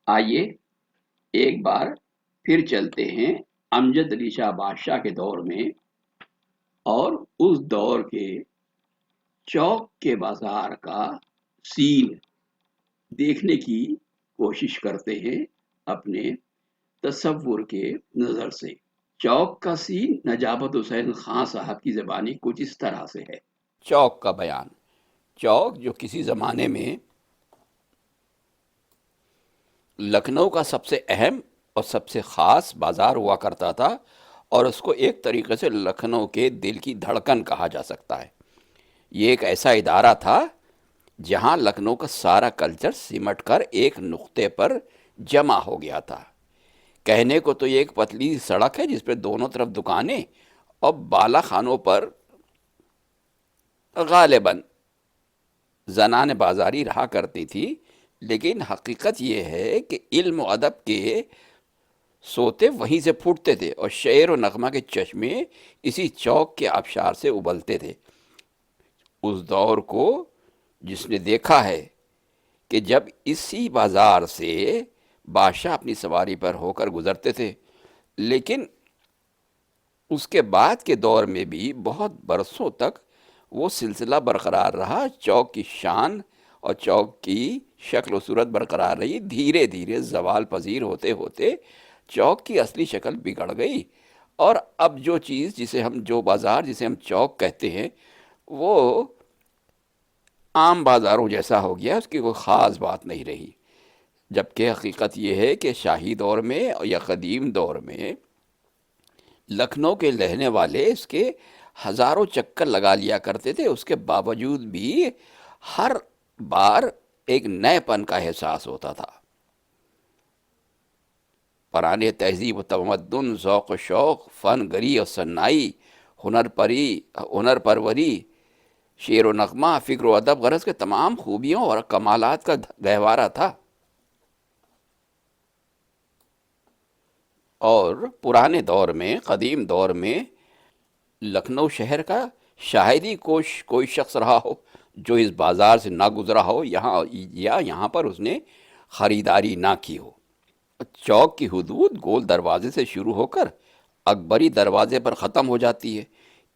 آئیے ایک بار پھر چلتے ہیں امجد علی شاہ بادشاہ کے دور میں، اور اس دور کے چوک کے بازار کا سین دیکھنے کی کوشش کرتے ہیں اپنے تصور کے نظر سے۔ چوک کا سین نجابت حسین خان صاحب کی زبانی کچھ اس طرح سے ہے۔ چوک کا بیان۔ چوک جو کسی زمانے میں لکھنؤ کا سب سے اہم اور سب سے خاص بازار ہوا کرتا تھا، اور اس کو ایک طریقے سے لکھنؤ کے دل کی دھڑکن کہا جا سکتا ہے۔ یہ ایک ایسا ادارہ تھا جہاں لکھنؤ کا سارا کلچر سمٹ کر ایک نقطے پر جمع ہو گیا تھا۔ کہنے کو تو یہ ایک پتلی سڑک ہے جس پہ دونوں طرف دکانیں اور بالا خانوں پر غالباً زنان بازاری رہا کرتی تھی، لیکن حقیقت یہ ہے کہ علم و ادب کے سوتے وہیں سے پھوٹتے تھے، اور شعر و نغمہ کے چشمے اسی چوک کے آبشار سے ابلتے تھے۔ اس دور کو جس نے دیکھا ہے کہ جب اسی بازار سے بادشاہ اپنی سواری پر ہو کر گزرتے تھے، لیکن اس کے بعد کے دور میں بھی بہت برسوں تک وہ سلسلہ برقرار رہا۔ چوک کی شان اور چوک کی شکل و صورت برقرار رہی، دھیرے دھیرے زوال پذیر ہوتے ہوتے چوک کی اصلی شکل بگڑ گئی، اور اب جو چیز جو بازار جسے ہم چوک کہتے ہیں، وہ عام بازاروں جیسا ہو گیا، اس کی کوئی خاص بات نہیں رہی۔ جبکہ حقیقت یہ ہے کہ شاہی دور میں یا قدیم دور میں لکھنؤ کے رہنے والے اس کے ہزاروں چکر لگا لیا کرتے تھے، اس کے باوجود بھی ہر بار ایک نئے پن کا احساس ہوتا تھا۔ پرانے تہذیب و تمدن، ذوق و شوق، فن گری اور صنائی، ہنر پروری، شعر و نغمہ، فکر و ادب، غرض کے تمام خوبیوں اور کمالات کا گہوارہ تھا۔ اور پرانے دور میں، قدیم دور میں، لکھنؤ شہر کا شاید ہی کوئی شخص رہا ہو جو اس بازار سے نہ گزرا ہو، یہاں پر اس نے خریداری نہ کی ہو۔ چوک کی حدود گول دروازے سے شروع ہو کر اکبری دروازے پر ختم ہو جاتی ہے۔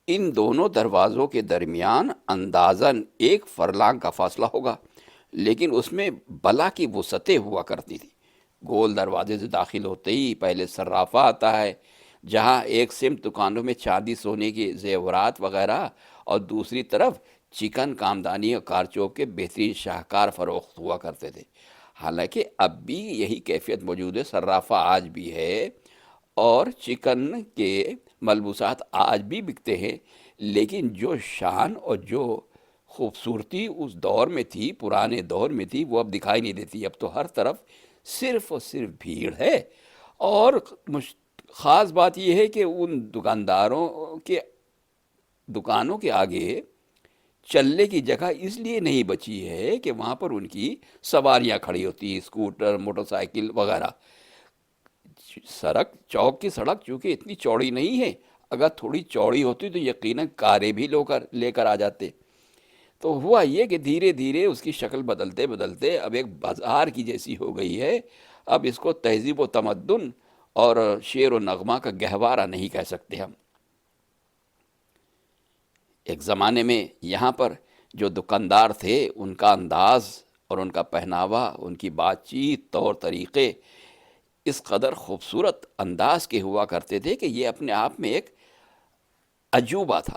ان دونوں دروازوں کے درمیان اندازاً ایک فرلانگ کا فاصلہ ہوگا، لیکن اس میں بلا کی وسعتیں ہوا کرتی تھی۔ گول دروازے سے داخل ہوتے ہی پہلے صرافہ آتا ہے، جہاں ایک سمت دکانوں میں چاندی سونے کے زیورات وغیرہ، اور دوسری طرف چکن، کامدانی اور کارچوب کے بہترین شاہکار فروخت ہوا کرتے تھے۔ حالانکہ اب بھی یہی کیفیت موجود ہے، صرافہ آج بھی ہے اور چکن کے ملبوسات آج بھی بکتے ہیں، لیکن جو شان اور جو خوبصورتی اس دور میں تھی، پرانے دور میں تھی، وہ اب دکھائی نہیں دیتی۔ اب تو ہر طرف صرف اور صرف بھیڑ ہے، اور خاص بات یہ ہے کہ ان دکانداروں کے دکانوں کے آگے چلنے کی جگہ اس لیے نہیں بچی ہے کہ وہاں پر ان کی سواریاں کھڑی ہوتی ہیں، اسکوٹر، موٹر سائیکل وغیرہ۔ چوک کی سڑک چونکہ اتنی چوڑی نہیں ہے، اگر تھوڑی چوڑی ہوتی تو یقیناً کاریں بھی لے کر آ جاتے۔ تو ہوا یہ کہ دھیرے دھیرے اس کی شکل بدلتے بدلتے اب ایک بازار کی جیسی ہو گئی ہے۔ اب اس کو تہذیب و تمدن اور شعر و نغمہ کا گہوارہ نہیں کہہ سکتے ہم۔ ایک زمانے میں یہاں پر جو دکاندار تھے، ان کا انداز اور ان کا پہناوا، ان کی بات چیت، طور طریقے اس قدر خوبصورت انداز کے ہوا کرتے تھے کہ یہ اپنے آپ میں ایک عجوبہ تھا۔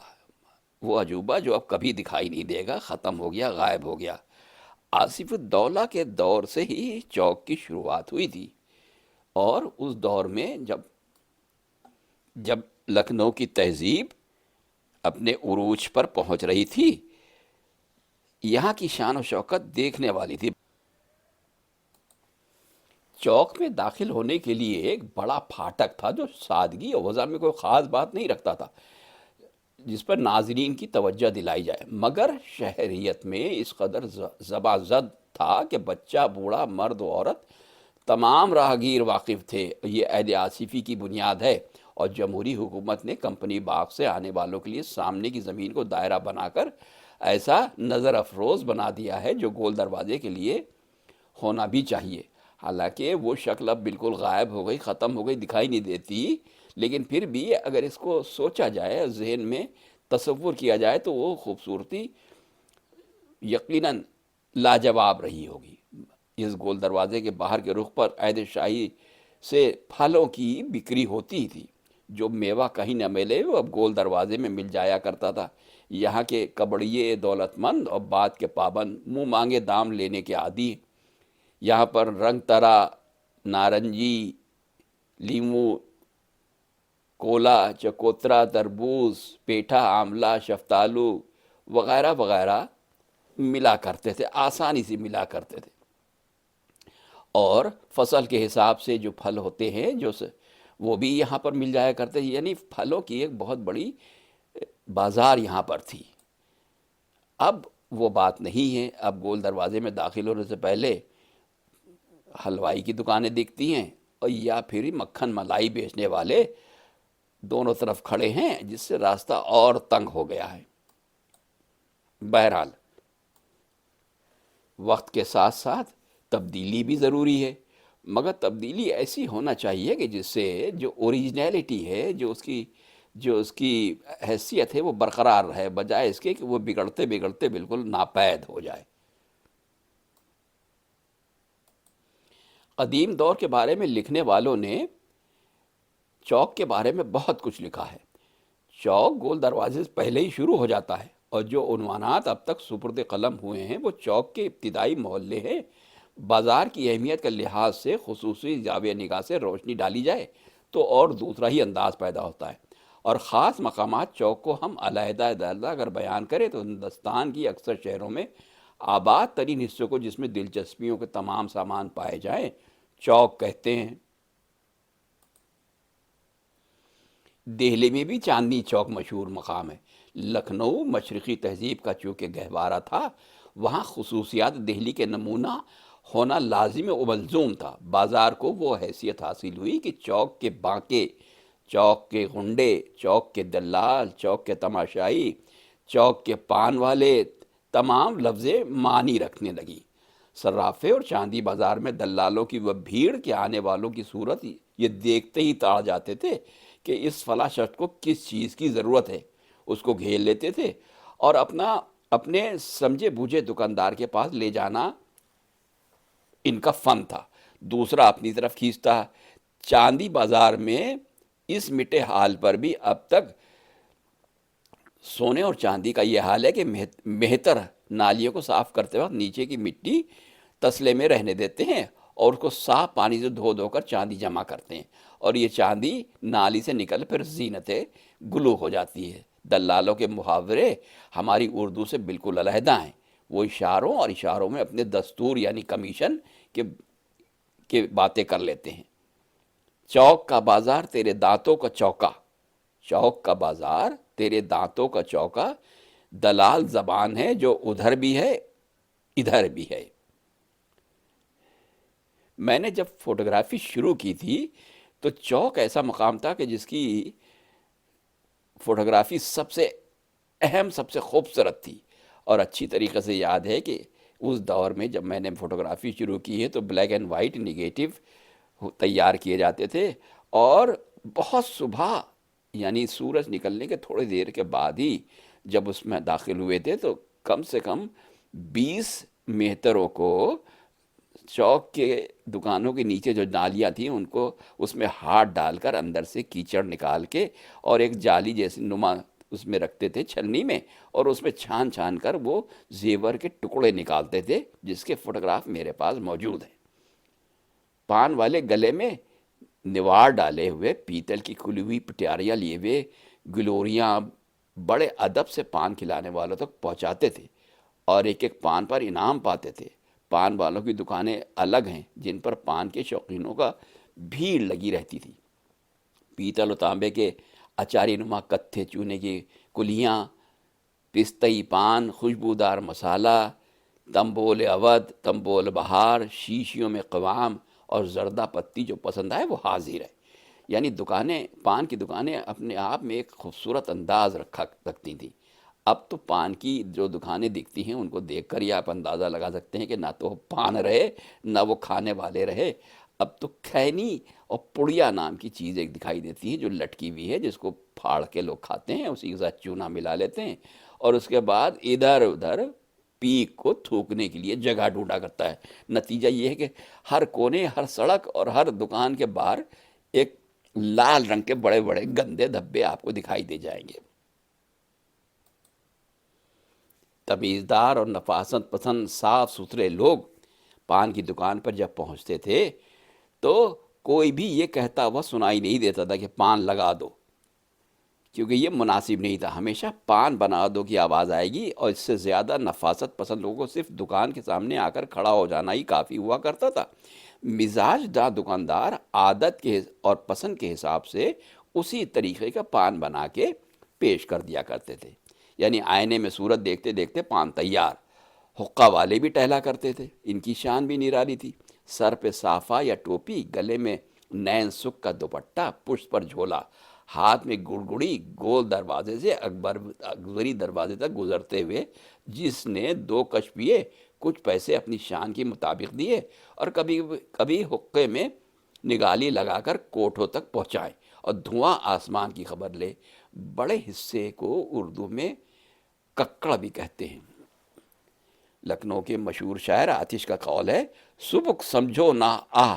وہ عجوبہ جو اب کبھی دکھائی نہیں دے گا، ختم ہو گیا، غائب ہو گیا۔ آصف الدولہ کے دور سے ہی چوک کی شروعات ہوئی تھی، اور اس دور میں جب لکھنؤ کی تہذیب اپنے عروج پر پہنچ رہی تھی، یہاں کی شان و شوکت دیکھنے والی تھی۔ چوک میں داخل ہونے کے لیے ایک بڑا پھاٹک تھا جو سادگی اور وضع میں کوئی خاص بات نہیں رکھتا تھا، جس پر ناظرین کی توجہ دلائی جائے، مگر شہریت میں اس قدر زبا زد تھا کہ بچہ، بوڑھا، مرد و عورت، تمام راہگیر واقف تھے۔ یہ عہد آصفی کی بنیاد ہے، اور جمہوری حکومت نے کمپنی باغ سے آنے والوں کے لیے سامنے کی زمین کو دائرہ بنا کر ایسا نظر افروز بنا دیا ہے جو گول دروازے کے لیے ہونا بھی چاہیے۔ حالانکہ وہ شکل اب بالکل غائب ہو گئی، ختم ہو گئی، دکھائی نہیں دیتی، لیکن پھر بھی اگر اس کو سوچا جائے، ذہن میں تصور کیا جائے، تو وہ خوبصورتی یقیناً لاجواب رہی ہوگی۔ اس گول دروازے کے باہر کے رخ پر عہد شاہی سے پھلوں کی بکری ہوتی تھی۔ جو میوہ کہیں نہ ملے وہ اب گول دروازے میں مل جایا کرتا تھا۔ یہاں کے کبڑیے دولت مند اور بات کے پابند منہ مانگے دام لینے کے عادی ہیں۔ یہاں پر رنگ طرا، نارنجی، لیمو، کولا، چکوترا، تربوز، پیٹھا، آملہ، شفتالو وغیرہ وغیرہ ملا کرتے تھے، آسانی سے ملا کرتے تھے۔ اور فصل کے حساب سے جو پھل ہوتے ہیں وہ بھی یہاں پر مل جایا کرتے ہیں، یعنی پھلوں کی ایک بہت بڑی بازار یہاں پر تھی۔ اب وہ بات نہیں ہے۔ اب گول دروازے میں داخل ہونے سے پہلے حلوائی کی دکانیں دکھتی ہیں، اور یا پھر مکھن ملائی بیچنے والے دونوں طرف کھڑے ہیں، جس سے راستہ اور تنگ ہو گیا ہے۔ بہرحال وقت کے ساتھ ساتھ تبدیلی بھی ضروری ہے، مگر تبدیلی ایسی ہونا چاہیے کہ جس سے جو اوریجنلٹی ہے، جو اس کی حیثیت ہے، وہ برقرار رہے، بجائے اس کے کہ وہ بگڑتے بگڑتے بالکل ناپید ہو جائے۔ قدیم دور کے بارے میں لکھنے والوں نے چوک کے بارے میں بہت کچھ لکھا ہے۔ چوک گول دروازے سے پہلے ہی شروع ہو جاتا ہے، اور جو عنوانات اب تک سپرد قلم ہوئے ہیں وہ چوک کے ابتدائی محلے ہیں۔ بازار کی اہمیت کے لحاظ سے خصوصی زاویہ نگاہ سے روشنی ڈالی جائے تو اور دوسرا ہی انداز پیدا ہوتا ہے۔ اور خاص مقامات چوک کو ہم علیحدہ علیحدہ اگر بیان کریں تو ہندوستان کی اکثر شہروں میں آباد ترین حصوں کو، جس میں دلچسپیوں کے تمام سامان پائے جائیں، چوک کہتے ہیں۔ دہلی میں بھی چاندنی چوک مشہور مقام ہے۔ لکھنؤ مشرقی تہذیب کا چونکہ گہوارہ تھا، وہاں خصوصیات دہلی کے نمونہ ہونا لازم و ملزوم تھا۔ بازار کو وہ حیثیت حاصل ہوئی کہ چوک کے بانکے، چوک کے غنڈے، چوک کے دلال، چوک کے تماشائی، چوک کے پان والے، تمام لفظیں معنی رکھنے لگی۔ صرافے اور چاندی بازار میں دلالوں کی وہ بھیڑ کے آنے والوں کی صورت یہ دیکھتے ہی تاڑ جاتے تھے کہ اس فلاں شخص کو کس چیز کی ضرورت ہے، اس کو گھیر لیتے تھے اور اپنے سمجھے بوجھے دکاندار کے پاس لے جانا ان کا فن تھا، دوسرا اپنی طرف کھینچتا۔ چاندی بازار میں اس مٹے حال پر بھی اب تک سونے اور چاندی کا یہ حال ہے کہ مہتر نالیوں کو صاف کرتے وقت نیچے کی مٹی تسلے میں رہنے دیتے ہیں اور اس کو صاف پانی سے دھو دھو کر چاندی جمع کرتے ہیں، اور یہ چاندی نالی سے نکل پھر زینت گلو ہو جاتی ہے۔ دلالوں کے محاورے ہماری اردو سے بالکل علیحدہ ہیں۔ وہ اشاروں میں اپنے دستور یعنی کمیشن کے باتیں کر لیتے ہیں۔ چوک کا بازار تیرے دانتوں کا چوکا، چوک کا بازار تیرے دانتوں کا چوکا، دلال زبان ہے جو ادھر بھی ہے ادھر بھی ہے۔ میں نے جب فوٹوگرافی شروع کی تھی تو چوک ایسا مقام تھا کہ جس کی فوٹوگرافی سب سے اہم، سب سے خوبصورت تھی، اور اچھی طریقے سے یاد ہے کہ اس دور میں جب میں نے فوٹوگرافی شروع کی ہے تو بلیک اینڈ وائٹ نگیٹو تیار کیے جاتے تھے، اور بہت صبح یعنی سورج نکلنے کے تھوڑی دیر کے بعد ہی جب اس میں داخل ہوئے تھے تو کم سے کم 20 مہتروں کو چوک کے دکانوں کے نیچے جو نالیاں تھیں ان کو اس میں ہاتھ ڈال کر اندر سے کیچڑ نکال کے اور ایک جالی جیسی نما اس میں رکھتے تھے چھلنی میں، اور اس میں چھان چھان کر وہ زیور کے ٹکڑے نکالتے تھے، جس کے فوٹوگراف میرے پاس موجود ہیں۔ پان والے گلے میں نوار ڈالے ہوئے، پیتل کی کھلی ہوئی پٹیاریاں لیے ہوئے گلوریاں بڑے ادب سے پان کھلانے والوں تک پہنچاتے تھے، اور ایک ایک پان پر انعام پاتے تھے۔ پان والوں کی دکانیں الگ ہیں جن پر پان کے شوقینوں کا بھیڑ لگی رہتی تھی۔ پیتل و تانبے کے اچاری نما کتھے چونے کی کلیاں، پستئی پان، خوشبودار مسالہ، تنبول اودھ، تنبول بہار، شیشیوں میں قوام اور زردہ پتی جو پسند آئے وہ حاضر ہے۔ یعنی پان کی دکانیں اپنے آپ میں ایک خوبصورت انداز رکھتی تھیں۔ اب تو پان کی جو دکانیں دکھتی ہیں ان کو دیکھ کر ہی آپ اندازہ لگا سکتے ہیں کہ نہ تو وہ پان رہے نہ وہ کھانے والے رہے. اب تو کھینی اور پڑیا نام کی چیز ایک دکھائی دیتی ہے جو لٹکی ہوئی ہے، جس کو پھاڑ کے لوگ کھاتے ہیں، اسی کے ساتھ چونا ملا لیتے ہیں، اور اس کے بعد ادھر ادھر پیک کو تھوکنے کے لیے جگہ ڈھونڈا کرتا ہے. نتیجہ یہ ہے کہ ہر کونے، ہر سڑک اور ہر دکان کے باہر ایک لال رنگ کے بڑے بڑے گندے دھبے آپ کو دکھائی دے جائیں گے. تمیزدار اور نفاست پسند صاف ستھرے لوگ پان کی دکان پر جب پہنچتے تھے تو کوئی بھی یہ کہتا ہوا سنائی نہیں دیتا تھا کہ پان لگا دو، کیونکہ یہ مناسب نہیں تھا. ہمیشہ پان بنا دو کی آواز آئے گی، اور اس سے زیادہ نفاست پسند لوگوں کو صرف دکان کے سامنے آ کر کھڑا ہو جانا ہی کافی ہوا کرتا تھا. مزاج دار دکاندار عادت کے اور پسند کے حساب سے اسی طریقے کا پان بنا کے پیش کر دیا کرتے تھے. یعنی آئینے میں صورت دیکھتے دیکھتے پان تیار. حقہ والے بھی ٹہلا کرتے تھے، ان کی شان بھی نرالی تھی. سر پہ صافہ یا ٹوپی، گلے میں نین سکھ کا دوپٹہ، پشت پر جھولا، ہاتھ میں گڑگڑی، گول دروازے سے اکبری دروازے تک گزرتے ہوئے جس نے 2 کش پیے، کچھ پیسے اپنی شان کے مطابق دیے، اور کبھی کبھی حقے میں نگالی لگا کر کوٹھوں تک پہنچائے اور دھواں آسمان کی خبر لے. بڑے حصے کو اردو میں ککڑ بھی کہتے ہیں. لکھنؤ کے مشہور شاعر آتش کا قول ہے: سبک سمجھو نہ آہ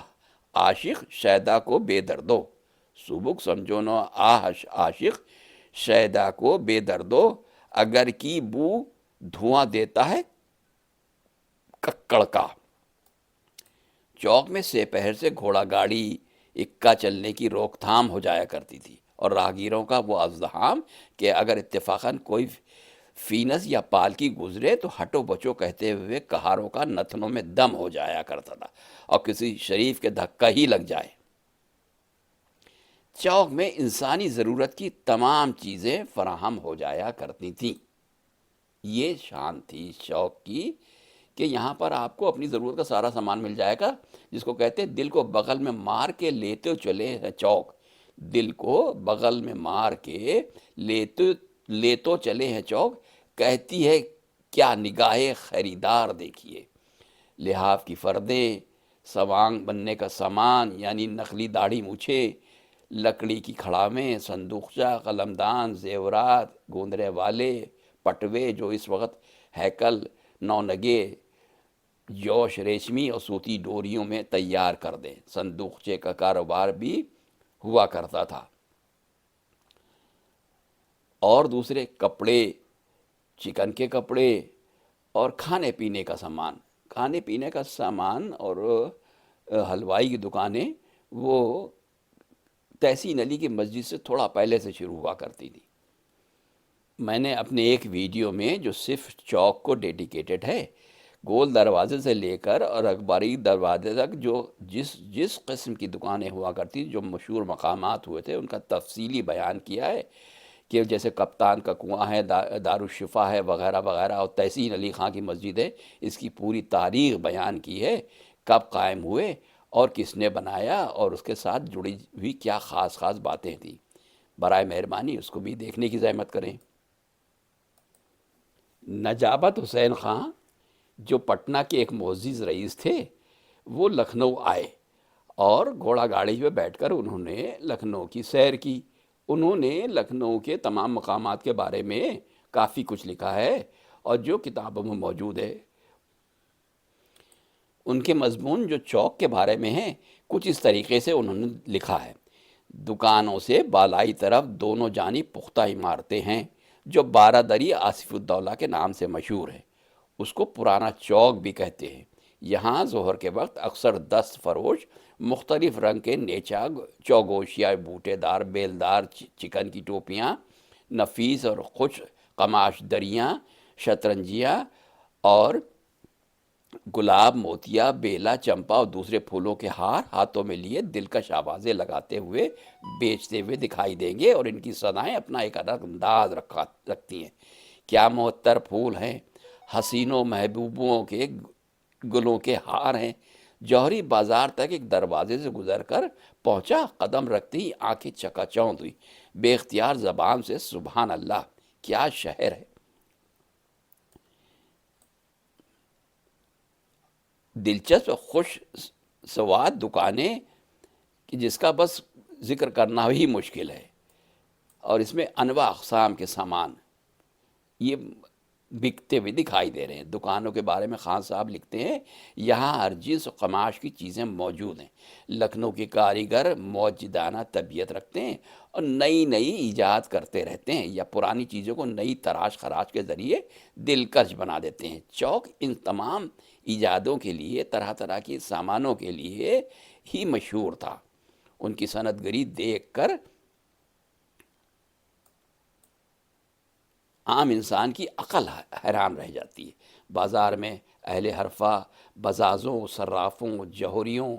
عاشق شیدا کو بے دردو. سبک سمجھو نہ آہ عاشق شیدا کو بے دردو، اگر کی بو دھواں دیتا ہے ککڑ کا. چوک میں سپہر سے گھوڑا گاڑی اکا چلنے کی روک تھام ہو جایا کرتی تھی، اور راہگیروں کا وہ ازدحام کہ اگر اتفاقاً کوئی فینس یا پالکی گزرے تو ہٹو بچو کہتے ہوئے کہاروں کا نتنوں میں دم ہو جایا کرتا تھا، اور کسی شریف کے دھکا ہی لگ جائے. چوک میں انسانی ضرورت کی تمام چیزیں فراہم ہو جایا کرتی تھیں. یہ شان تھی چوک کی کہ یہاں پر آپ کو اپنی ضرورت کا سارا سامان مل جائے گا، جس کو کہتے ہیں دل کو بغل میں مار کے لیتے چلے ہیں چوک. دل کو بغل میں مار کے لیتو چلے ہیں چوک، کہتی ہے کیا نگاہ خریدار دیکھیے. لحاف کی فردیں، سوانگ بننے کا سامان یعنی نقلی داڑھی مونچھے، لکڑی کی کھڑاویں، صندوقچہ، قلمدان، زیورات، گوندرے والے، پٹوے جو اس وقت ہیکل، نونگے، جوش ریشمی اور سوتی ڈوریوں میں تیار کر دیں. صندوقچے کا کاروبار بھی ہوا کرتا تھا. اور دوسرے کپڑے، چکن کے کپڑے اور کھانے پینے کا سامان. کھانے پینے کا سامان اور حلوائی کی دکانیں وہ تحسین علی کی مسجد سے تھوڑا پہلے سے شروع ہوا کرتی تھی. میں نے اپنے ایک ویڈیو میں جو صرف چوک کو ڈیڈیکیٹڈ ہے، گول دروازے سے لے کر اور اخباری دروازے تک جو جس قسم کی دکانیں ہوا کرتی، جو مشہور مقامات ہوئے تھے، ان کا تفصیلی بیان کیا ہے. کہ جیسے کپتان کا کنواں ہے، دارالشفا ہے، وغیرہ وغیرہ، اور تحسین علی خان کی مسجد ہے. اس کی پوری تاریخ بیان کی ہے، کب قائم ہوئے اور کس نے بنایا، اور اس کے ساتھ جڑی ہوئی کیا خاص خاص باتیں تھیں. برائے مہربانی اس کو بھی دیکھنے کی زحمت کریں. نجابت حسین خان جو پٹنہ کے ایک معزز رئیس تھے، وہ لکھنؤ آئے اور گھوڑا گاڑی پہ بیٹھ کر انہوں نے لکھنؤ کی سیر کی. انہوں نے لکھنؤ کے تمام مقامات کے بارے میں کافی کچھ لکھا ہے، اور جو کتابوں میں موجود ہے ان کے مضمون جو چوک کے بارے میں ہیں کچھ اس طریقے سے انہوں نے لکھا ہے: دکانوں سے بالائی طرف دونوں جانب پختہ عمارتیں ہیں جو 12 دری آصف الدولہ کے نام سے مشہور ہے. اس کو پرانا چوک بھی کہتے ہیں. یہاں ظہر کے وقت اکثر دست فروش مختلف رنگ کے نیچا چوگوشیا، بوٹے دار بیلدار چکن کی ٹوپیاں، نفیس اور خوش قماش دریاں، شطرنجیاں اور گلاب، موتیا، بیلا، چمپا اور دوسرے پھولوں کے ہار ہاتھوں میں لیے دلکش آوازیں لگاتے ہوئے بیچتے ہوئے دکھائی دیں گے، اور ان کی صدائیں اپنا ایک الگ انداز رکھتی ہیں. کیا معطر پھول ہیں، حسینوں محبوبوں کے گلوں کے ہار ہیں. جوہری بازار تک ایک دروازے سے گزر کر پہنچا، قدم رکھتے ہی آنکھیں چکا چوندھ ہوئی. بے اختیار زبان سے سبحان اللہ، کیا شہر ہے. دلچسپ خوش سواد دکانیں کہ جس کا بس ذکر کرنا ہی مشکل ہے، اور اس میں انواع اقسام کے سامان یہ بکتے ہوئے دکھائی دے رہے ہیں۔ دکانوں کے بارے میں خان صاحب لکھتے ہیں، یہاں ہر جنس و قماش کی چیزیں موجود ہیں۔ لکھنؤ کے کاریگر موجدانہ طبیعت رکھتے ہیں اور نئی نئی ایجاد کرتے رہتے ہیں، یا پرانی چیزوں کو نئی تراش خراش کے ذریعے دلکش بنا دیتے ہیں۔ چوک ان تمام ایجادوں کے لیے، طرح طرح کی سامانوں کے لیے ہی مشہور تھا۔ ان کی صنعت گری دیکھ کر عام انسان کی عقل حیران رہ جاتی ہے۔ بازار میں اہل حرفہ، بزازوں، صرافوں، جوہریوں،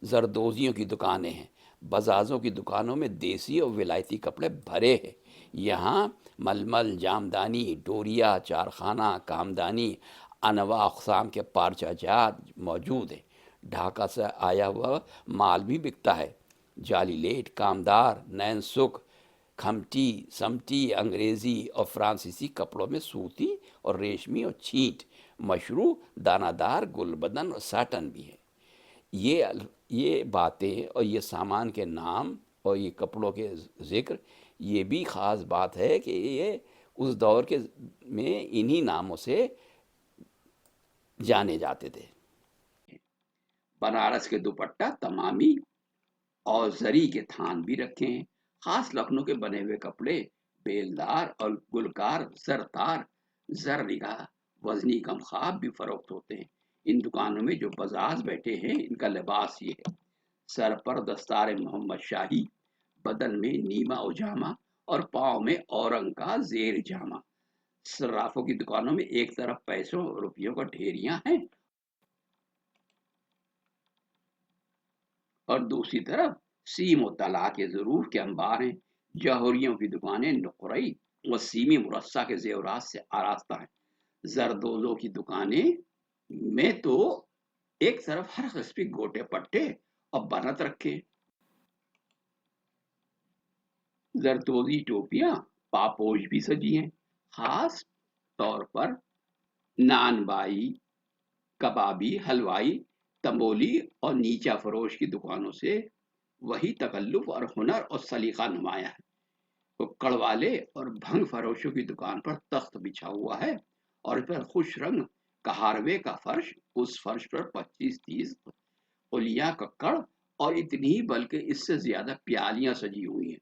زردوزیوں کی دکانیں ہیں۔ بزازوں کی دکانوں میں دیسی اور ولایتی کپڑے بھرے ہیں۔ یہاں ململ، جامدانی، ڈوریا، چارخانہ، کامدانی، انواع اقسام کے پارچہ جات موجود ہیں۔ ڈھاکہ سے آیا ہوا مال بھی بکتا ہے۔ جالی لیٹ، کامدار، نین سکھ، کھمٹی، سمٹی، انگریزی اور فرانسیسی کپڑوں میں سوتی اور ریشمی اور چھینٹ، مشروع، دانہ دار، گل بدن اور ساٹن بھی ہے۔ یہ باتیں اور یہ سامان کے نام اور یہ کپڑوں کے ذکر، یہ بھی خاص بات ہے کہ یہ اس دور کے میں انہی ناموں سے جانے جاتے تھے۔ بنارس کے دوپٹہ تمامی اور زری کے تھان بھی رکھے ہیں۔ خاص لکھنؤ کے بنے ہوئے کپڑے بیلدار اور گلکار زرتار، زر نگاہ، وزنی کمخواب بھی فروخت ہوتے ہیں۔ ان دکانوں میں جو بزاز بیٹھے ہیں، ان کا لباس یہ ہے: سر پر دستار محمد شاہی، بدن میں نیما اجامہ اور پاؤں میں اورنگ کا زیر جامہ۔ صرافوں کی دکانوں میں ایک طرف پیسوں اور روپیوں کا ڈھیریاں ہیں اور دوسری طرف سیم و طلا کے ظروف کے انبار ہیں۔ جوہریوں کی دکانیں نقرئی و سیمی مرصع کے زیورات سے آراستہ ہیں۔ زردوزوں کی دکانیں میں تو ایک طرف ہر قسم کے گوٹے پٹے اور بنت رکھے، زردوزی ٹوپیاں پاپوش بھی سجی ہیں۔ خاص طور پر نان بائی، کبابی، حلوائی، تمولی اور نیچا فروش کی دکانوں سے وہی تکلف اور ہنر اور سلیقہ نمایاں ہے۔ ککڑ والے اور بھنگ فروشوں کی دکان پر تخت بچھا ہوا ہے اور اس پر خوش رنگ کہاروے کا فرش، اس فرش پر 25-30 قلیاں ککڑ اور اتنی ہی بلکہ اس سے زیادہ پیالیاں سجی ہوئی ہیں۔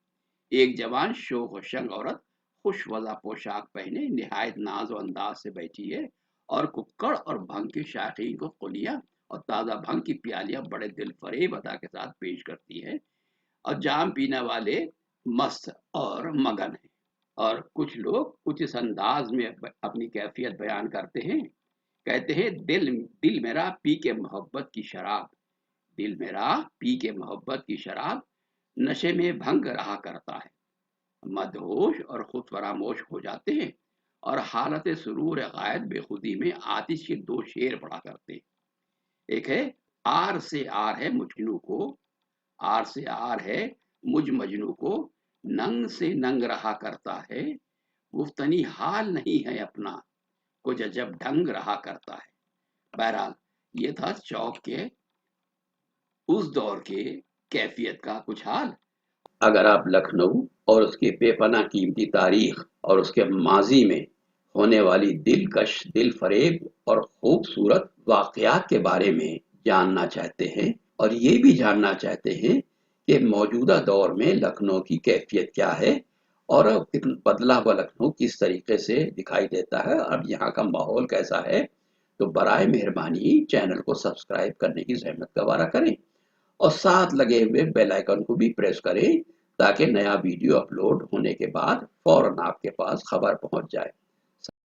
ایک جوان شوق و شنگ عورت خوش وضع پوشاک پہنے نہایت ناز و انداز سے بیٹھی ہے اور ککڑ اور بھنگ کے شائقین کو قلیاں اور تازہ بھنگ کی پیالیاں بڑے دل فریب ادا کے ساتھ پیش کرتی ہے، اور جام پینے والے مست اور مگن ہیں، اور کچھ لوگ کچھ اس انداز میں اپنی کیفیت بیان کرتے ہیں، کہتے ہیں: دل میرا پی کے محبت کی شراب، دل میرا پی کے محبت کی شراب، نشے میں بھنگ رہا کرتا ہے۔ مدہوش اور خود فراموش ہو جاتے ہیں اور حالت سرور غائب بے خودی میں آتش کے 2 شعر پڑھا کرتے ہیں۔ ایک ہے: آر سے آر ہے مجنو کو، آر سے آر ہے مجھ مجنو کو، ننگ سے ننگ رہا کرتا ہے، گفتنی حال نہیں ہے اپنا، کچھ عجب ڈھنگ رہا کرتا ہے۔ بہرحال یہ تھا چوک کے اس دور کے کیفیت کا کچھ حال۔ اگر آپ لکھنؤ اور اس کی بے پناہ قیمتی تاریخ اور اس کے ماضی میں ہونے والی دلکش، دل فریب اور خوبصورت واقعات کے بارے میں جاننا چاہتے ہیں، اور یہ بھی جاننا چاہتے ہیں کہ موجودہ دور میں لکھنؤ کی کیفیت کیا ہے اور بدلا ہوا لکھنؤ کس طریقے سے دکھائی دیتا ہے، اب یہاں کا ماحول کیسا ہے، تو برائے مہربانی چینل کو سبسکرائب کرنے کی زحمت گوارا کریں اور ساتھ لگے ہوئے بیل آئیکن کو بھی پریس کریں تاکہ نیا ویڈیو اپلوڈ ہونے کے بعد فوراً آپ کے پاس خبر پہنچ جائے۔